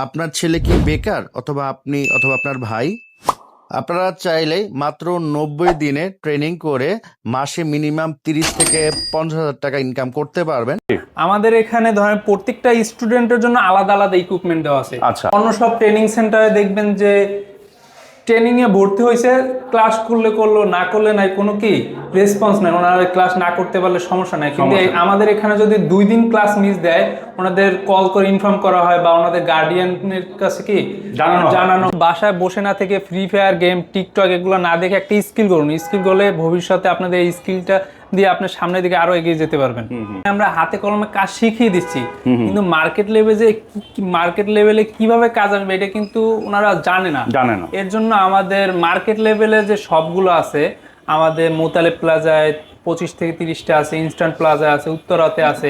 আপনার ছেলে কি বেকার অথবা আপনি অথবা আপনার ভাই? আপনারা চাইলেই মাত্র 90 দিনে ট্রেনিং করে মাসে মিনিমাম 30 থেকে 50 হাজার টাকা ইনকাম করতে পারবেন। আমাদের এখানে ধরেন প্রত্যেকটা স্টুডেন্টের জন্য আলাদা আলাদা ইকুইপমেন্ট দেওয়া আছে। আচ্ছা। অন্য সব ট্রেনিং সেন্টারে দেখবেন যে ট্রেনিং এ ভর্তি হয়েছে, ক্লাস করলে করলো, না করলে নাই, কোনো কি রেসপন্স নাই। ওনারা ক্লাস না করতে পারলে সমস্যা নাই, কিন্তু আমাদের এখানে যদি 2 দিন ক্লাস মিস দেয় ওনাদের কল করে ইনফর্ম করা হয় বা ওনাদের গার্ডিয়ানের কাছে কি জানানো। বাসায় বসে না থেকে ফ্রি ফায়ার গেম, টিকটক এগুলো না দেখে একটা স্কিল করুন। স্কিল করলে ভবিষ্যতে আপনাদের এই স্কিলটা দিয়ে আপনার সামনের দিকে আরো এগিয়ে যেতে পারবেন। আমরা হাতে কলমে কাজ শিখিয়ে দিচ্ছি, কিন্তু মার্কেট লেভেলে কিভাবে কাজ আসবে এটা কিন্তু ওনারা জানে না। এর জন্য আমাদের মার্কেট লেভেলে যে সবগুলো আছে, আমাদের মোতালেব প্লাজায় 25 থেকে 30টা আছে, ইনস্ট্যান্ট প্লাজা আছে, উত্তরাতে আছে,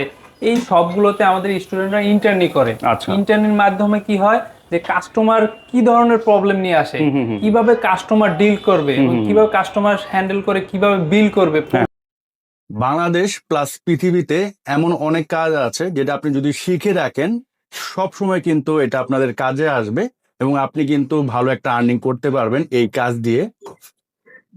এই সবগুলোতে আমাদের স্টুডেন্টরা ইন্টার্নি করে। ইন্টার্নির মাধ্যমে কি হয় যে কাস্টমার কি ধরনের প্রবলেম নিয়ে আসে, কিভাবে কাস্টমার ডিল করবে, কিভাবে কাস্টমার হ্যান্ডেল করে, কিভাবে বিল করবে। বাংলাদেশ প্লাস পৃথিবীতে এমন অনেক কাজ আছে যেটা আপনি যদি শিখে রাখেন সব সময় কিন্তু এটা আপনাদের কাজে আসবে এবং আপনি কিন্তু ভালো একটা আর্নিং করতে পারবেন এই কাজ দিয়ে।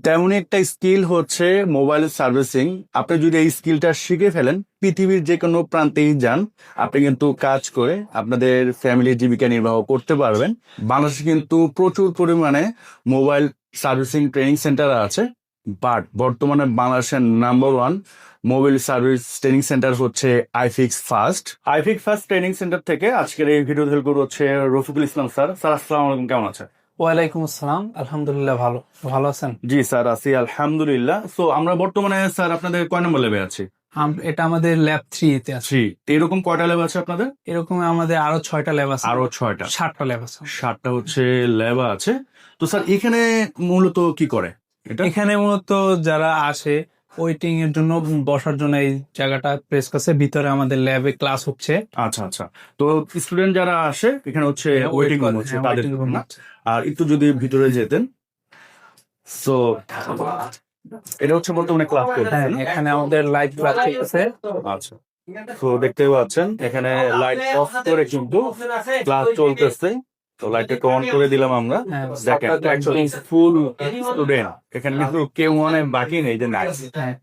তেমনই একটা স্কিল হচ্ছে মোবাইল সার্ভিসিং। আপনি যদি এই স্কিলটা শিখে ফেলেন, পৃথিবীর যে কোনো প্রান্তেই যান, আপনি কিন্তু কাজ করে আপনাদের ফ্যামিলির জীবিকা নির্বাহ করতে পারবেন। বাংলাদেশে কিন্তু প্রচুর পরিমাণে মোবাইল সার্ভিসিং ট্রেনিং সেন্টার আছে, বাট বর্তমানে বাংলাদেশের number 1 mobile service training centre হচ্ছে আইফিক্স ফার্স্ট ট্রেনিং সেন্টার থেকে আজকের এই ভিডিও হেল্প হচ্ছে রফিকুল ইসলাম স্যার। স্যার আসসালামু আলাইকুম, কেমন আছেন? ওয়ালাইকুম আসসালাম, আলহামদুলিল্লাহ ভালো আছেন? জি স্যার, আছি আলহামদুলিল্লাহ। সো আমরা বর্তমানে স্যার আপনাদের কয় নম্বর লেভেলে আছি? এটা আমাদের ল্যাব 3 তে আছে। এরকম কয়টা ল্যাব আছে আপনাদের? এরকম আমাদের আরো 6টা ল্যাব আছে। আরো 6টা? 7টা ল্যাব আছে। 7টা হচ্ছে ল্যাব আছে। তো স্যার এখানে মূলত কি করে? এখানে মূলত যারা আসে ওয়েটিং এর জন্য, বসার জন্য এই জায়গাটা প্রেস করছে, ভিতরে আমাদের ল্যাবে ক্লাস হচ্ছে। আচ্ছা। তো স্টুডেন্ট যারা আসে এখানে হচ্ছে ওয়েটিং রুম হচ্ছে তাদের জন্য। আর একটু যদি ভিতরে যেতেন, সো এটা হচ্ছে বর্তমানে ক্লাস চলছে। এখানে আমাদের লাইভ ক্লাস চলছে। আচ্ছা, তো দেখতে পাচ্ছেন এখানে লাইট অফ করে কিন্তু ক্লাস চলতেছে। তো লাইটটা অন করে দিলাম আমরা। দেখেন অ্যাকচুয়ালি ফুল স্টুডেন্ট, এখানে কিন্তু কেউ মনে বাকি নেই যে নাই।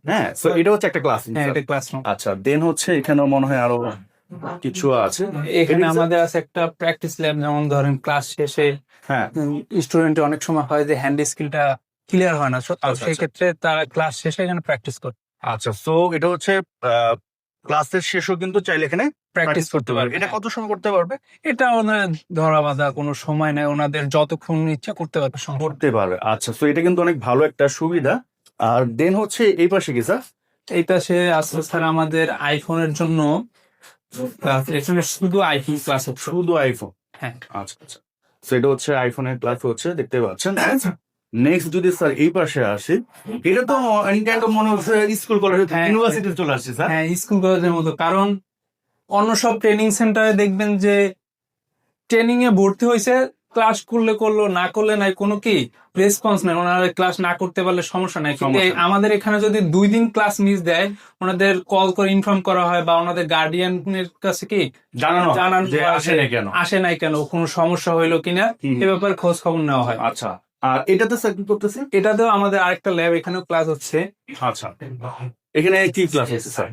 হ্যাঁ, সো এটা হচ্ছে একটা ক্লাসরুম। এটা ক্লাসরুম। আচ্ছা, দেন হচ্ছে এখানে মনে হয় আরো কিছু আছে। এখানে আমাদের আছে একটা প্র্যাকটিস ল্যাব। যেমন ধরেন ক্লাস শেষে স্টুডেন্ট অনেক সময় হয় যে হ্যান্ড স্কিলটা ক্লিয়ার হয় না, সেই ক্ষেত্রে তারা ক্লাস শেষে এখানে প্র্যাকটিস করে। আচ্ছা, সো এটা হচ্ছে ক্লাসের শেষও কিন্তু চাইলে এখানে প্র্যাকটিস করতে পারবে। এটা কত সময় করতে পারবে? এটা ওনার ধরা বাঁধা কোনো সময় নাই, ওনাদের যতক্ষণ ইচ্ছা করতে পারবে। আচ্ছা, তো এটা কিন্তু অনেক ভালো একটা সুবিধা। আর দেন হচ্ছে এই পাশে কি স্যার? এই পাশে আছে স্যার আমাদের আইফোনের জন্য এখানে শুধু আইফোন ক্লাস হচ্ছে। শুধু আইফোন? হ্যাঁ। আচ্ছা। তো এটা হচ্ছে আইফোনের ক্লাস হচ্ছে, দেখতে পাচ্ছেন। নেক্সট যদি স্যার এই পাশে আসি, এটা তো মনে হচ্ছে স্কুল কলেজ ইউনিভার্সিটি চলে আসছে স্যার। হ্যাঁ, স্কুল কলেজের মতো। কারণ অন্য সব ট্রেনিং সেন্টারে দেখবেন যে ট্রেনিং এ ভর্তি হয়েছে, ক্লাস করলে করলো, না করলে নাই, কোনো কি রেসপন্স নাই। ওনারা ক্লাস না করতে পারলে সমস্যা নাই, কিন্তু আমাদের এখানে যদি 2 দিন ক্লাস মিস দেয় ওনাদের কল করে ইনফর্ম করা হয় বা ওনাদের গার্ডিয়ানের কাছে কি জানানো যে আসে নাই কেন, কোনো সমস্যা হইলো কিনা এ ব্যাপারে খোঁজ খবর নেওয়া হয়। আচ্ছা, আর এটাতে স্যার কি করতেছে? এটাতেও আমাদের আরেকটা ল্যাব, এখানেও ক্লাস হচ্ছে। আচ্ছা, এখানে কি ক্লাস হচ্ছে স্যার?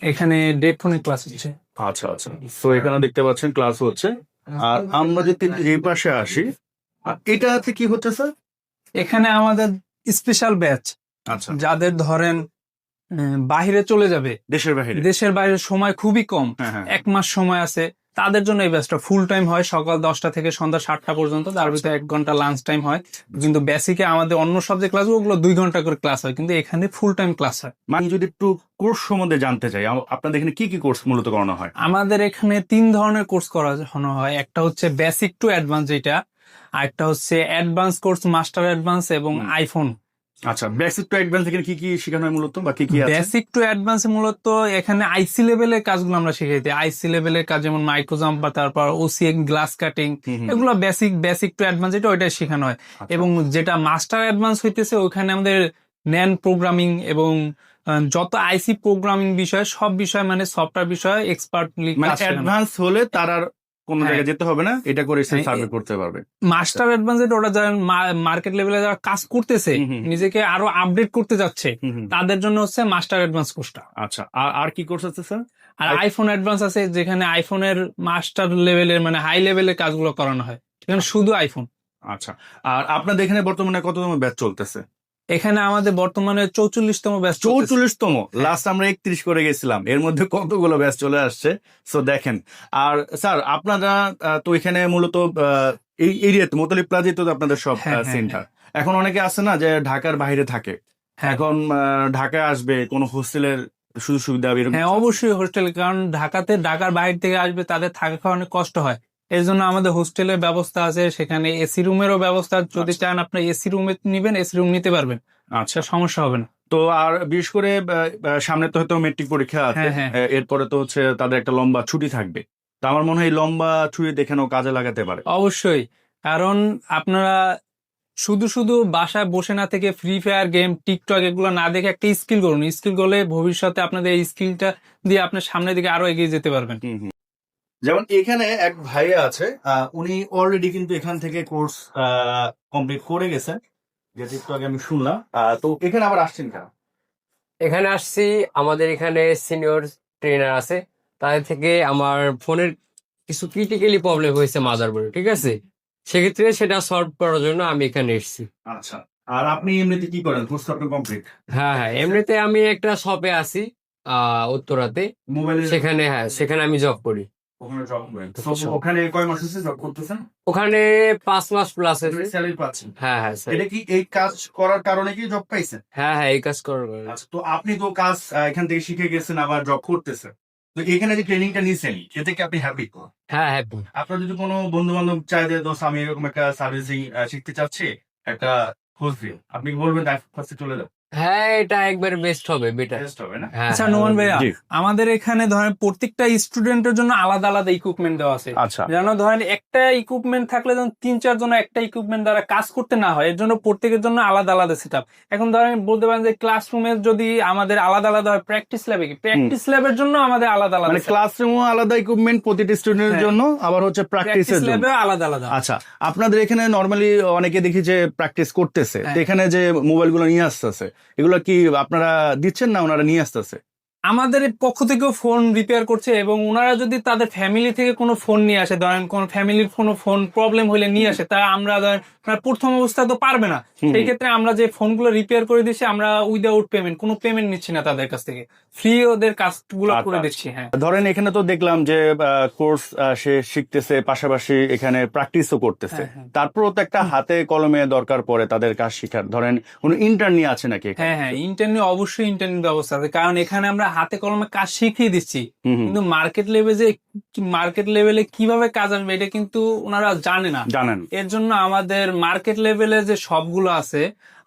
এখানে ডেট ফোনের ক্লাস হচ্ছে। আচ্ছা, তো এখানে দেখতে পাচ্ছেন ক্লাস হচ্ছে। আর আমরা যদি এই পাশে আসি, এটাতে কি হচ্ছে স্যার? এখানে আমাদের স্পেশাল ব্যাচ। আচ্ছা, যাদের ধরেন বাহিরে চলে যাবে, দেশের বাইরে সময় খুবই কম, 1 মাস সময় আছে, তাদের জন্য এই ব্যাচটা ফুল টাইম হয়। সকাল 10টা থেকে সন্ধ্যা 7টা পর্যন্ত, তার ভিতরে 1 ঘন্টা লাঞ্চ টাইম হয়। কিন্তু বেসিকে আমাদের অন্য সব যে ক্লাস ওগুলো 2 ঘন্টা করে ক্লাস হয়, কিন্তু এখানে ফুল টাইম ক্লাস হয়। মানে যদি একটু কোর্স সম্বন্ধে জানতে চাই, আপনাদের এখানে কি কোর্স মূলত করানো হয়? আমাদের এখানে 3 ধরনের কোর্স করানো হয়। একটা হচ্ছে বেসিক টু অ্যাডভান্স, যেটা, আর একটা হচ্ছে অ্যাডভান্স কোর্স, মাস্টার অ্যাডভান্স এবং আইফোন। আচ্ছা, বেসিক টু অ্যাডভান্স এখানে কি শেখানো হয় মূলত, বা কি আছে? বেসিক টু অ্যাডভান্স মূলত এখানে আইসি লেভেলের কাজগুলো আমরা শিখাই দিই। আইসি লেভেলের কাজ যেমন মাইক্রোজাম্প বা তারপর ওসিএ গ্লাস কাটিং, এগুলো বেসিক টু অ্যাডভান্স ওইটা শেখানো হয়। এবং যেটা মাস্টার অ্যাডভান্স হইতেছে ওখানে আমাদের ন্যান প্রোগ্রামিং এবং যত আইসি প্রোগ্রামিং বিষয়, সব বিষয় মানে সফটওয়্যার বিষয় এক্সপার্টলি। মানে অ্যাডভান্স হলে তার কোনো হ্যাঁ। জায়গায় যেতে হবে না, এটা করে সে হ্যাঁ, সার্ভে করতে পারবে। মাস্টার অ্যাডভান্স ওরা যারা মার্কেট লেভেলে যারা কাজ করতেছে, হুম, হুম। নিজেকে আরো আপডেট করতে যাচ্ছে, হুম, হুম। তাদের জন্য হচ্ছে মাস্টার অ্যাডভান্স কোর্সটা। আচ্ছা, আর কি কোর্স আছে স্যার? আর আইফোন অ্যাডভান্স আছে, যেখানে আইফোনের মাস্টার লেভেলের মানে হাই লেভেলের কাজগুলো করানো হয়, এখানে শুধু আইফোন। আচ্ছা, আর আপনাদের এখানে বর্তমানে কততম ব্যাচ চলতেছে? এখানে আমাদের বর্তমানে 44তম ব্যাচ চলতেছে। 44তম। লাস্ট আমরা 31 করে গেছিলাম, এর মধ্যে কতগুলো ব্যাচ চলে আসছে। সো দেখেন। আর স্যার আপনারা তো এখানে মূলত এই এরিয়াতে মোতালিব প্লাজায় তো আপনাদের সব হ্যাঁ, হ্যাঁ, সেন্টার। এখন অনেকে আছে না যে ঢাকার বাইরে থাকে, হ্যাঁ। এখন ঢাকায় আসবে, কোনো হোস্টেলের সুযোগ সুবিধা এরকম? হ্যাঁ, অবশ্যই হোস্টেল, কারণ ঢাকার বাইরে থেকে আসবে, তাদের থাকা খাওয়া অনেক কষ্ট হয়। এর জন্য আমাদের হোস্টেলের ব্যবস্থা আছে, সেখানে এসি রুমেরও ব্যবস্থা। যদি চান আপনি এসি রুমে নিবেন, এসি রুম নিতে পারবেন, আচ্ছা। সমস্যা হবে না। তো আর বিশেষ করে সামনে তো হয়তো মেট্রিক পরীক্ষা আছে, হ্যাঁ, হ্যাঁ। এরপরে তো হচ্ছে তাদের একটা লম্বা ছুটি থাকবে। তো আমার মনে হয় এই লম্বা ছুটি এখানেও কাজে লাগাতে পারে। অবশ্যই, কারণ আপনারা শুধু শুধু বাসায় বসে না থেকে ফ্রি ফায়ার গেম, টিকটক এগুলো না দেখে একটা স্কিল করুন। স্কিল করলে ভবিষ্যতে আপনাদের এই স্কিলটা দিয়ে আপনার সামনের দিকে আরো এগিয়ে যেতে পারবেন। হুম, হুম। যেমন এখানে এক ভাইয়া আছে, উনি অলরেডি কিন্তু এখান থেকে কোর্স কমপ্লিট করে গেছেন, যেটা একটু আগে আমি শুনলাম। তো এখানে আবার আসছেন কেন? এখানে আসছি, আমাদের এখানে সিনিয়র ট্রেনার আছে, তাদের থেকে আমার ফোনের কিছু ক্রিটিক্যালি প্রবলেম হয়েছে মাদারবোর্ডে, ঠিক আছে, সেক্ষেত্রে সেটা সলভ করার জন্য আমি এখানে এসেছি। আচ্ছা, আর আপনি এমনিতে কি করেন? কোর্স আপনি কমপ্লিট? হ্যাঁ হ্যাঁ, এমনিতে আমি একটা শপে আছি উত্তরাতে, মোবাইলে সেখানে আমি জব করি। ওখানে জব করেন? তো ওখানে কয় মাস হচ্ছে জব করতেছেন? ওখানে 5 মাস প্লাস হয়েছে। স্যালারি পাচ্ছেন? হ্যাঁ হ্যাঁ স্যার। এটা কি এই কাজ করার কারণে কি জব পাইছেন? হ্যাঁ হ্যাঁ, এই কাজ করার কারণে। আচ্ছা, তো আপনি তো কাজ এখান থেকে শিখে গেছেন, আবার জব করতেছেন, তো এখানে যে ট্রেনিংটা নিছেন এতে কি আপনি হ্যাপি? হ্যাঁ হ্যাপি। আপনার যদি কোনো বন্ধু বান্ধব চাই যে দোস্ত আমি এরকম একটা সার্ভিসিং শিখতে চাচ্ছি, একটা খোঁজ দিন, আপনি কি বলবেন ফার্স্টে চলে যাও? হ্যাঁ, এটা একবার বেস্ট হবে, বেটার। বেস্ট হবে না? হ্যাঁ আচ্ছা হ্যাঁ। নোমান ভাইয়া, জি। আমাদের এখানে ধরেন প্রত্যেকটা স্টুডেন্টের জন্য আলাদা আলাদা ইকুইপমেন্ট দেওয়া আছে। আচ্ছা। যেন ধরেন একটা ইকুইপমেন্ট থাকলে যেন 3-4 জন একটা ইকুইপমেন্ট দ্বারা কাজ করতে না হয়, এর জন্য প্রত্যেকের জন্য আলাদা আলাদা সেটআপ। এখন ধরেন বলতে পারেন যে ক্লাসরুমে যদি আমাদের আলাদা আলাদা হয়, প্র্যাকটিস ল্যাবে কি প্র্যাকটিস ল্যাবের জন্য আমাদের আলাদা আলাদা মানে ক্লাসরুমও আলাদা ইকুইপমেন্ট প্রতিটি স্টুডেন্টের হ্যাঁ। জন্য, আবার হচ্ছে প্র্যাকটিস প্র্যাকটিসের জন্য। ল্যাবে আলাদা আলাদা। আচ্ছা, আপনাদের এখানে নরমালি অনেকে দেখি যে প্র্যাকটিস করতেছে, তো হ্যাঁ। এখানে যে মোবাইলগুলো নিয়ে আসতেছে, এগুলো কি আপনারা দিচ্ছেন না ওনারা নিয়ে আসতেছে? আমাদের পক্ষ থেকেও ফোন রিপেয়ার করছে, এবং ওনারা যদি তাদের ফ্যামিলি থেকে কোনো ফোন নিয়ে আসে, ধরেন কোন ফ্যামিলির কোনো ফোন প্রবলেম হলে নিয়ে আসে, তা আমরা ধরেন প্রথম অবস্থায় তো পারবে না, সেই ক্ষেত্রে আমরা যে ফোনগুলো রিপেয়ার করে দিচ্ছি, আমরা উইদাউট পেমেন্ট, কোনো পেমেন্ট নিচ্ছি না তাদের কাছ থেকে, ফ্রি ওদের কাজগুলো করে আচ্ছা। দিচ্ছি। হ্যাঁ, ধরেন এখানে তো দেখলাম যে কোর্স সে শিখতেছে, পাশাপাশি এখানে প্র্যাকটিসও করতেছে, হ্যাঁ, হ্যাঁ। তারপরও তো একটা হাতে কলমে দরকার পড়ে তাদের কাজ শিখার। ধরেন কোনো ইন্টার্ন নিয়ে আছে নাকি এখানে? হ্যাঁ হ্যাঁ, ইন্টারনেট অবশ্যই ইন্টারনেট ব্যবস্থা আছে, কারণ এখানে আমরা হাতে কলমে কাজ শিখিয়ে দিচ্ছি, হুম, হুম। কিন্তু মার্কেট লেভেলে কিভাবে কাজ আসবে এটা কিন্তু ওনারা জানে না। জানেন? এর জন্য আমাদের মার্কেট লেভেলে যে সবগুলো আছে,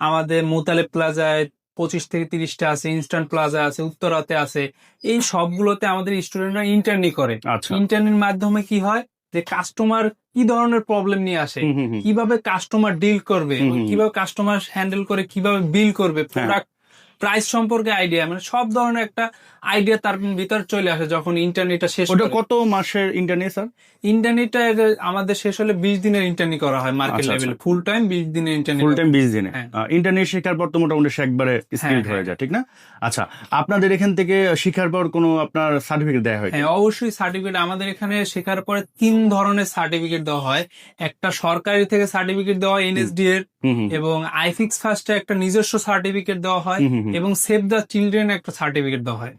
আমাদের মোতালেব প্লাজায় 25 থেকে 30টা আছে, ইনস্ট্যান্ট প্লাজা আছে, উত্তরাতে আছে, এই সবগুলোতে আমাদের স্টুডেন্টরা ইন্টার্নি করে। আচ্ছা। ইন্টার্নির মাধ্যমে কি হয় যে কাস্টমার কি ধরনের প্রবলেম নিয়ে আসে, হুম, হুম, হুম। কিভাবে কাস্টমার ডিল করবে, হুম, হুম, হুম। কিভাবে কাস্টমার হ্যান্ডেল করে, কিভাবে বিল করবে, হ্যাঁ। প্রোডাক্ট প্রাইস সম্পর্কে আইডিয়া, মানে সব ধরনের একটা আইডিয়া তার ভিতর চলে আসে যখন ইন্টারনেটটা শেষ ওটা করে। কত মাসের ইন্টারনেট স্যার? ইন্টারনেটটা আমাদের শেষ হলে 20 দিনের ইন্টারনি করা হয় মার্কেট আচ্ছা, লেভেলে, ফুল টাইম 20 দিনের ইন্টারনি। ফুল টাইম 20 দিনে হ্যাঁ। ইন্টারনেট শেখার পর তো মোটামুটি সে একবারে স্কিলড হ্যাঁ, হয়ে যায়, ঠিক না? আচ্ছা, আপনাদের এখান থেকে শিখার পর কোনো আপনার সার্টিফিকেট দেওয়া হয় কি? হ্যাঁ, অবশ্যই সার্টিফিকেট আমাদের এখানে শেখার পরে 3 ধরনের সার্টিফিকেট দেওয়া হয়। একটা সরকারি থেকে সার্টিফিকেট দেওয়া হয় এনএসডি এর, হুম, হুম। এবং আইফিক্স ফার্স্টে একটা নিজস্ব সার্টিফিকেট দেওয়া হয়, হুম, হুম, হুম। এবং সেভ দ্য চিলড্রেন একটা সার্টিফিকেট দেওয়া হয়।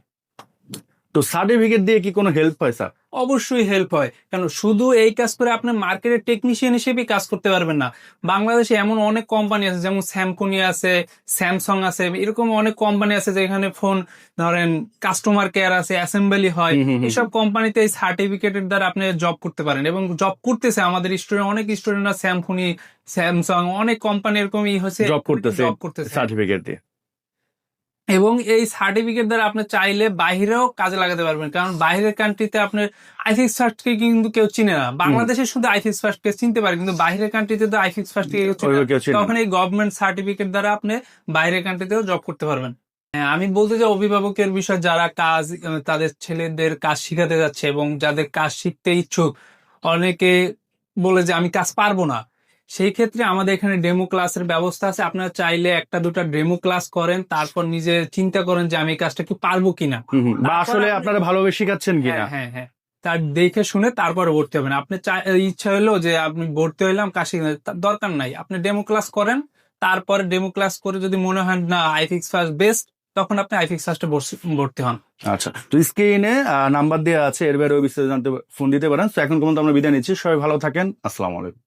তো সার্টিফিকেট দিয়ে কি কোনো হেল্প হয় স্যার? অবশ্যই হেল্প হয়, কারণ শুধু এই কাজ করে আপনি মার্কেটের টেকনিশিয়ান হিসেবেই কাজ করতে পারবেন না। বাংলাদেশে এমন অনেক কোম্পানি আছে, যেমন স্যামকোনি আছে, স্যামসাং আছে, এরকম অনেক কোম্পানি আছে যেখানে ফোন ধরেন কাস্টমার কেয়ার আছে, অ্যাসেম্বলি হয়। হুম, হুম, হুম। এইসব কোম্পানিতে এই সার্টিফিকেটের দ্বারা আপনি জব করতে পারেন, এবং জব করতেছে আমাদের স্টুডেন্ট, অনেক স্টুডেন্টরা স্যামকোনি, স্যামসাং, অনেক কোম্পানি এরকমই হচ্ছে জব করতেছে জব করতেছে। সার্টিফিকেট দিয়ে। এবং এই সার্টিফিকেট দ্বারা আপনি চাইলে বাইরেও কাজে লাগাতে পারবেন, কারণ বাইরের কান্ট্রিতে আপনার আইফিক্স ফার্স্টকে কিন্তু কেউ চিনে না। বাংলাদেশে শুধু আইফিক্স ফার্স্টকে চিনতে পারে, কিন্তু বাইরের কান্ট্রিতে তো আইফিক্স ফার্স্টকে কেউ চিনে ওইভাবে কেউ চিনে না। না। তখন এই গভর্নমেন্ট সার্টিফিকেট দ্বারা আপনি বাইরের কান্ট্রিতেও জব করতে পারবেন। হ্যাঁ, আমি বলতে চাই অভিভাবকের বিষয়, যারা তাদের ছেলেদের কাজ শিখাতে যাচ্ছে এবং যাদের কাজ শিখতে ইচ্ছুক, অনেকে বলে যে আমি কাজ পারবো না, সেই ক্ষেত্রে আমাদের এখানে ডেমো ক্লাসের ব্যবস্থা আছে। আপনারা চাইলে একটা দুটা ডেমো ক্লাস করেন, তারপর নিজে চিন্তা করেন যে আমি এই কাজটা কি পারবো কিনা। বা তারপর আসলে আপনি- আপনারা ভালোভাবে শিখাচ্ছেন কিনা। হ্যাঁ হ্যাঁ হ্যাঁ, তার দেখে শুনে তারপরে ভর্তি হবেন। আপনি ইচ্ছা হলো যে আপনি ভর্তি হইলাম কাজ শিখতে, তার দরকার নাই, আপনি ডেমো ক্লাস করেন। তারপরে ডেমো ক্লাস করে যদি মনে হয় না আইফিক্স ফার্স্ট বেস্ট, তখন আপনি আইফিক্স ফার্স্টে ভর্তি হন। আচ্ছা, তো স্ক্রিনে নাম্বার দেওয়া আছে, এর বাইরে বিস্তারিত জানতে ফোন দিতে পারেন। তো এখন পর্যন্ত আমরা বিদায় নিচ্ছি, সবাই ভালো থাকেন, আসসালামু আলাইকুম।